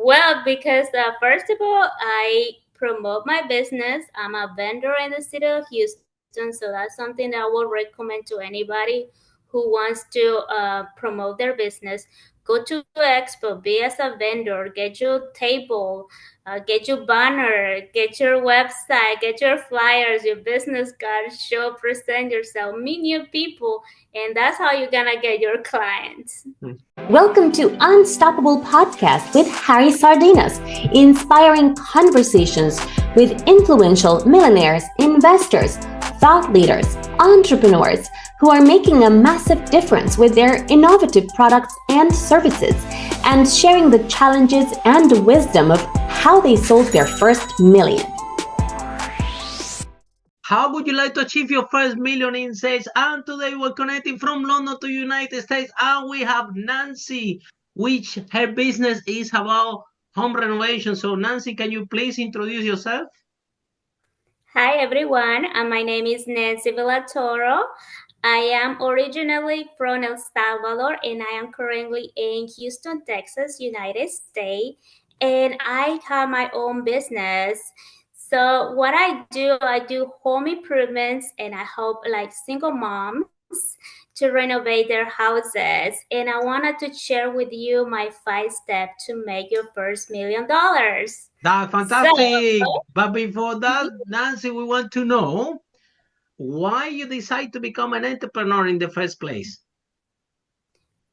Well, because first of all, I promote my business. I'm a vendor in the city of Houston, so that's something that I will recommend to anybody who wants to promote their business. Go to Expo, be as a vendor, get your table, get your banner, get your website, get your flyers, your business card, show, present yourself, meet new people, and that's how you're gonna get your clients. Welcome to Unstoppable Podcast with Harry Sardinas, inspiring conversations with influential millionaires, investors, thought leaders, entrepreneurs who are making a massive difference with their innovative products and services, and sharing the challenges and wisdom of how they sold their first million. How would you like to achieve your first million in sales? And today we're connecting from London to United States, and we have Nancy, which her business is about home renovation. So Nancy, can you please introduce yourself? Hi everyone, my name is Nancy Villatoro. I am originally from El Salvador and I am currently in Houston, Texas, United States. And I have my own business. So what I do home improvements and I help like single moms to renovate their houses. And I wanted to share with you my 5 steps to make your first $1 million. That's So fantastic. But before that, Nancy, we want to know why you decide to become an entrepreneur in the first place.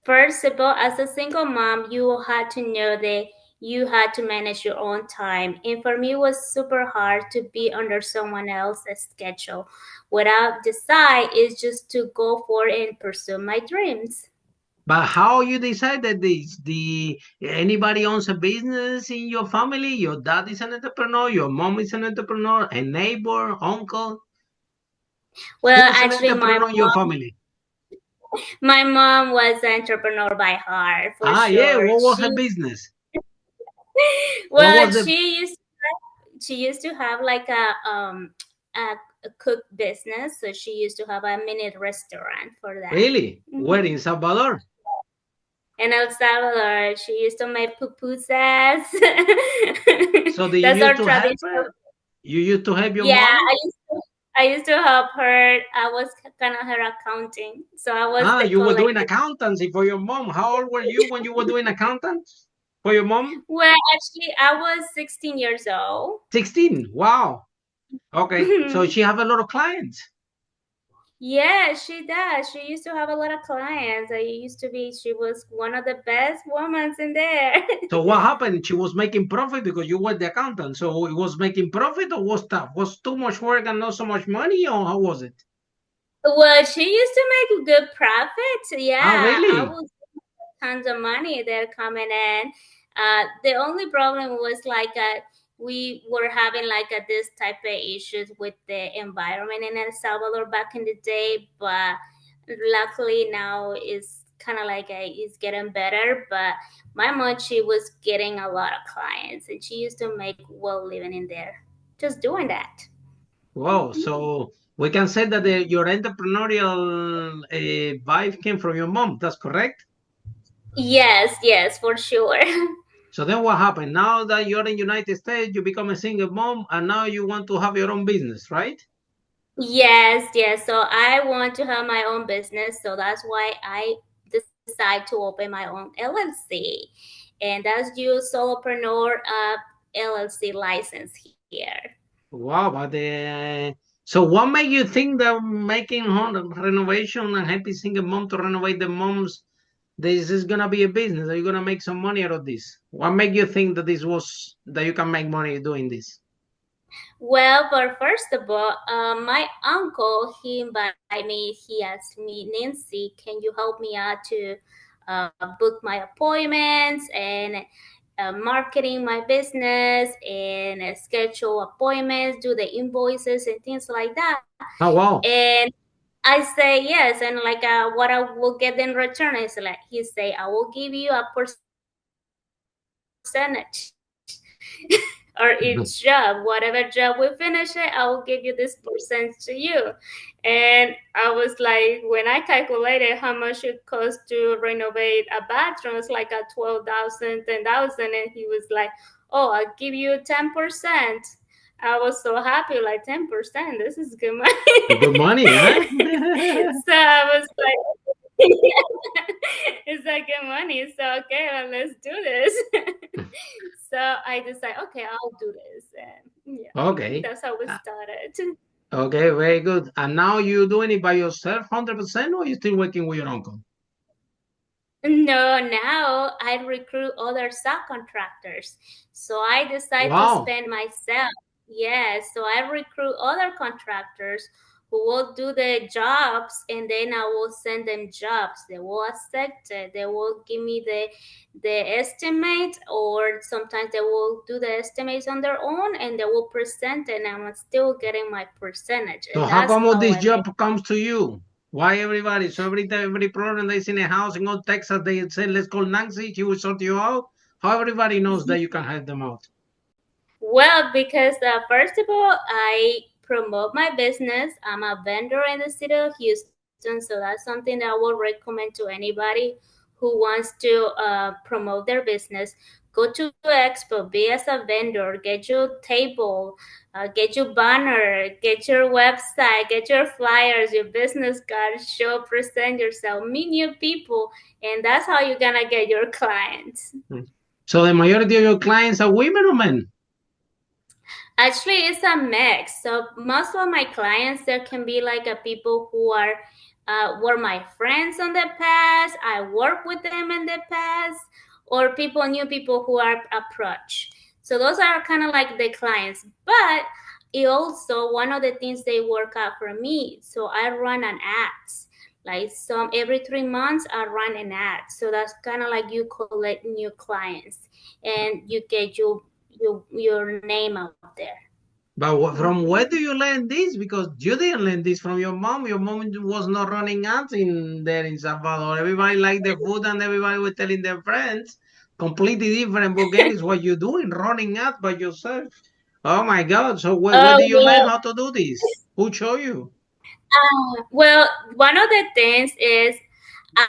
first of all, as a single mom, you had to know that you had to manage your own time. And for me, it was super hard to be under someone else's schedule. What I decide is just to go for it and pursue my dreams. But how you decided this? The anybody owns a business in your family? Your dad is an entrepreneur, your mom is an entrepreneur, a neighbor, uncle. Well, Who's an actually, entrepreneur in your family? my mom was an entrepreneur by heart for Ah, yeah. sure. What was her business? What Well, was the she used to have like a cook business, so she used to have a mini restaurant for that. really? Where Mhm. in Salvador? In El Salvador, she used to make pupusas. So did you That's used our to help traditional. her? You used to help your Yeah, mom? I used to help her. I was kind of her accounting, so I was Ah, the you were doing collector. accountancy for your mom. How old were you when you were doing accountant for your mom? Well, actually, I was 16 years old. 16. Wow. Okay. So she have a lot of clients. Yeah, she does. She used to have a lot of clients. She was one of the best women in there. So what happened? She was making profit because you were the accountant. So it was making profit or was tough? Was too much work and not so much money, or how was it? Well, she used to make good profits. Ah, Yeah, I really? was tons of money there coming in. The only problem was like we were having like this type of issues with the environment in El Salvador back in the day, but luckily now it's kind of like it's getting better. But my mom, she was getting a lot of clients, and she used to make well living in there, just doing that. Wow. So we can say that your entrepreneurial vibe came from your mom. That's correct. Yes, yes, for sure. So then what happened? Now that you're in United States, you become a single mom, and now you want to have your own business, right? Yes, yes. So I want to have my own business. So that's why I decide to open my own LLC. And that's you solopreneur LLC license here. Wow, but so what made you think that making home renovation and helping single mom to renovate the moms, this is gonna be a business? Are you gonna make some money out of this? What made you think that this was that you can make money doing this? Well, but first of all, my uncle, he invited me. He asked me, Nancy, can you help me out to book my appointments and marketing my business and schedule appointments, do the invoices and things like that. Oh wow. And I say yes, and like what I will get in return is like he say I will give you a percentage of whatever you do. or each job. Whatever job we finish it, I will give you this percent to you. And I was like, when I calculated how much it costs to renovate a bathroom, it's like a 12,000, 10,000, and he was like, "Oh, I'll give you 10%." I was so happy, like 10%. This is good money. Good money, huh? So I was like, it's like good money. So okay, well, let's do this. So I decided, okay, I'll do this. And yeah, Okay. that's how we Uh, started. Okay, very good. And now you doing it by yourself 100% or you still working with your uncle? No, now I recruit other subcontractors. So I decide to Wow. spend myself. Yes, so I recruit other contractors who will do the jobs, and then I will send them jobs. They will accept it. They will give me the estimate, or sometimes they will do the estimates on their own and they will present it, and I'm still getting my percentage. So And how that's come all how this I make. job comes to you? Why everybody? So every problem that's in a house in all Texas, they say, let's call Nancy, she will sort you out. How everybody knows that you can help them out? Well, because first of all, I promote my business. I'm a vendor in the city of Houston, so that's something that I will recommend to anybody who wants to promote their business. Go to Expo, be as a vendor, get your table, get your banner, get your website, get your flyers, your business cards, show, present yourself, meet new people, and that's how you're gonna get your clients. Hmm. So the majority of your clients are women or men? Actually, it's a mix. So most of my clients, there can be like a people who are were my friends in the past. I worked with them in the past, or people, new people who are approached. So those are kind of like the clients. But it also one of the things they work out for me. So I run an ads. Like some every 3 months, I run an ad. So that's kind of like you collect new clients and you get your name out there. But from Mhm. where do you learn this? Because you didn't learn this from your mom. Your mom was not running ads in there in Salvador. Everybody liked the food and everybody was telling their friends. Completely different ball game is what you're doing, running ads by yourself. Oh my God. So where Oh did you learn well, how to do this? Who showed you? well, one of the things is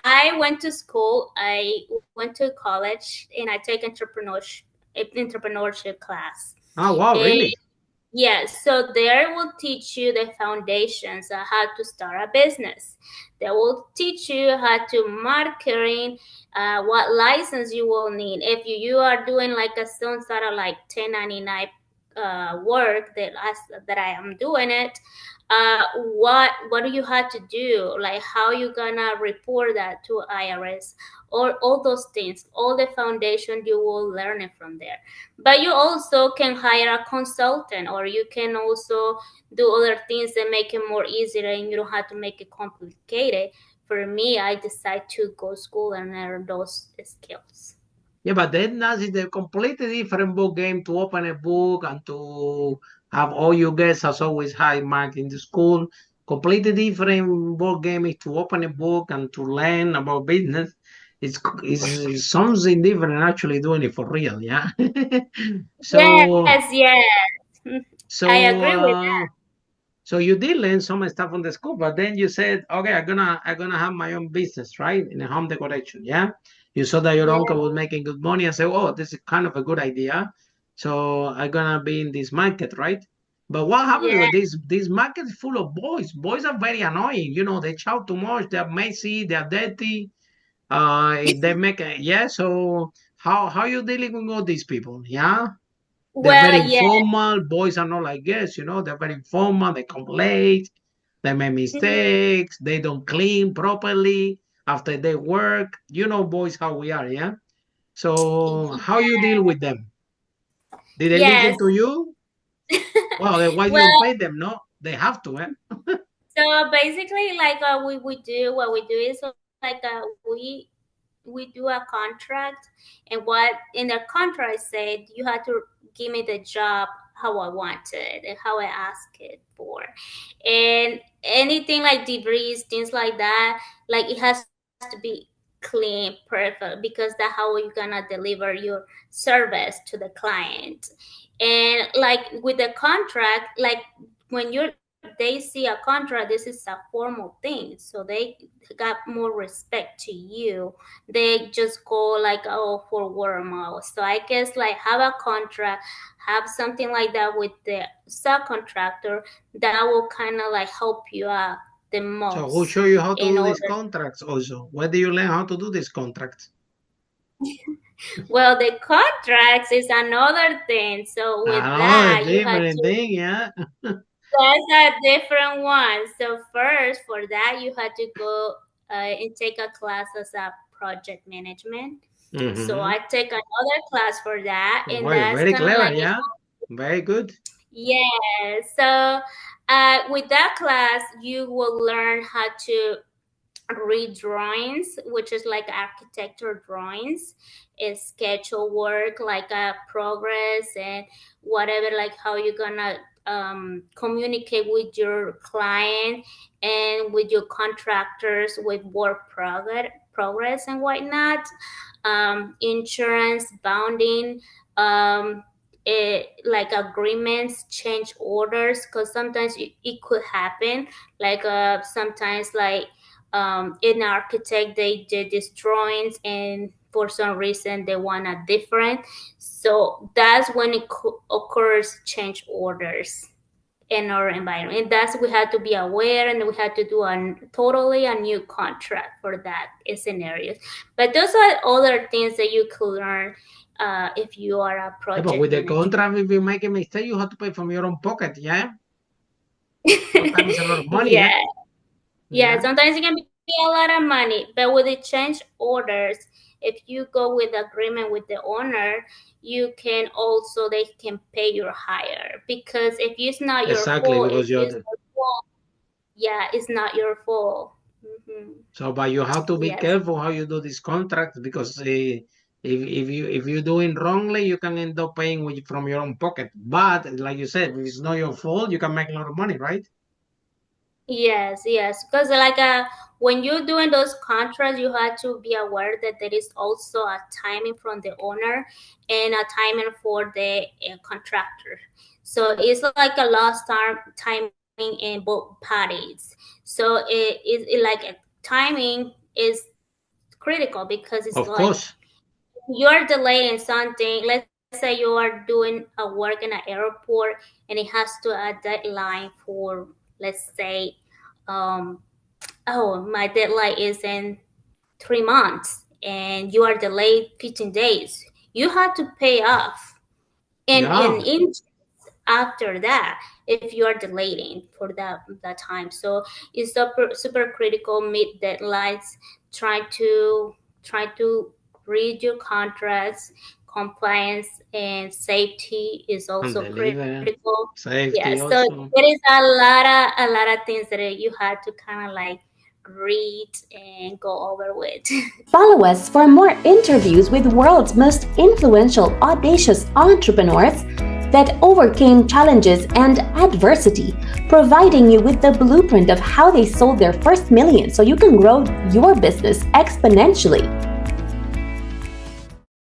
I went to school. I went to college, and I take entrepreneurship class. Oh, wow, And really? yes, so there will teach you the foundations of how to start a business. They will teach you how to marketing, what license you will need. If you are doing like a some sort of like 1099 work that I am doing it, what do you have to do? Like how you gonna report that to IRS, or all those things, all the foundation you will learn it from there. But you also can hire a consultant, or you can also do other things that make it more easier and you don't have to make it complicated. For me, I decide to go school and learn those skills. Yeah, but then that is a completely different book game to open a book and to have all your guests as always high mark in the school. Completely different board game is to open a book and to learn about business. It's something different actually doing it for real, yeah. so Yes, yes. I so agree with so you did learn some stuff on the school, but then you said, okay, I'm gonna have my own business, right? In a home decoration. Yeah. You saw that your that. uncle was making good money and said, oh, this is kind of a good idea. So I'm gonna be in this market, right? But what Yeah, happened with this market is full of boys. Boys are very annoying. They shout too much, they're messy, they're dirty. They make a yeah, so how you dealing with all these people? Yeah. They're very well, yeah. informal. Boys are not like girls, they're very informal. They come late. They make Mhm. mistakes. They don't clean properly after they work. Boys, how we are, yeah? So, how you deal with them? Did they Yes. listen to you? Well, then why do you Well, pay them? No, they have to, eh? so basically, like we do what we do is like we do a contract, and what in the contract said you had to give me the job how I wanted and how I asked it for, and anything like debris, things like that, like it has to be clean. clean, perfect, because that's how you're gonna deliver your service to the client. And like with the contract, like when they see a contract, this is a formal thing, so they got more respect to you. They just go like, oh, for word of mouth. So I guess like have a contract, have something like that with the subcontractor that will kind of like help you out the So who most show you how to in do these order. contracts also? Where do you learn how to do these contracts? Well, the contracts is another thing. So with Oh, a that, you had different to, thing, yeah. that's a different one. So first, for that, you had to go and take a class as a project management. So Mm-hmm. I take another class for that, and Well, that's very kind of clever, like, yeah. Very good. yeah. So with that class, you will learn how to read drawings, which is like architecture drawings, is schedule work, like a progress and whatever, like how you're gonna communicate with your client and with your contractors with work progress and whatnot. Insurance, bounding, um, like agreements, change orders, because sometimes it could happen. Like sometimes like an architect, they did these drawings and for some reason they want a different, so that's when it occurs change orders in our environment, and that's we had to be aware, and we had to do a totally a new contract for that scenarios. But those are other things that you could learn if you are a Yeah, but project with the manager. contract, if you make a mistake, you have to pay from your own pocket, yeah? Sometimes it's a lot of money, yeah? Yeah. Yeah, Yeah, sometimes it can be a lot of money, but with the change orders, if you go with agreement with the owner, you can also they can pay you higher, because if it's not your exactly, fault, because if you're it's the, your fault, yeah, it's not your fault. Hmm. so, but you have to be Yes, careful how you do this contract because if you're doing wrongly, you can end up paying from your own pocket. But like you said, if it's not your fault, you can make a lot of money, right? yes, because like when you're doing those contracts, you have to be aware that there is also a timing from the owner and a timing for the contractor. So it's like a lost timing in both parties. So like timing is critical, because it's Of like course. you're delaying something. Let's say you are doing a work in an airport and it has to a deadline for, let's say, um, oh, my deadline is in 3 months and you are delayed 15 days. You have to pay off and Yeah, interest after that if you are delaying for that time. So it's super critical, meet deadlines, try to try to read your contracts. Compliance and safety is and also deliver critical. Yeah, safety so also. there is a lot of things that you had to kind of like read and go over with. Follow us for more interviews with world's most influential, audacious entrepreneurs that overcame challenges and adversity, providing you with the blueprint of how they sold their first million so you can grow your business exponentially.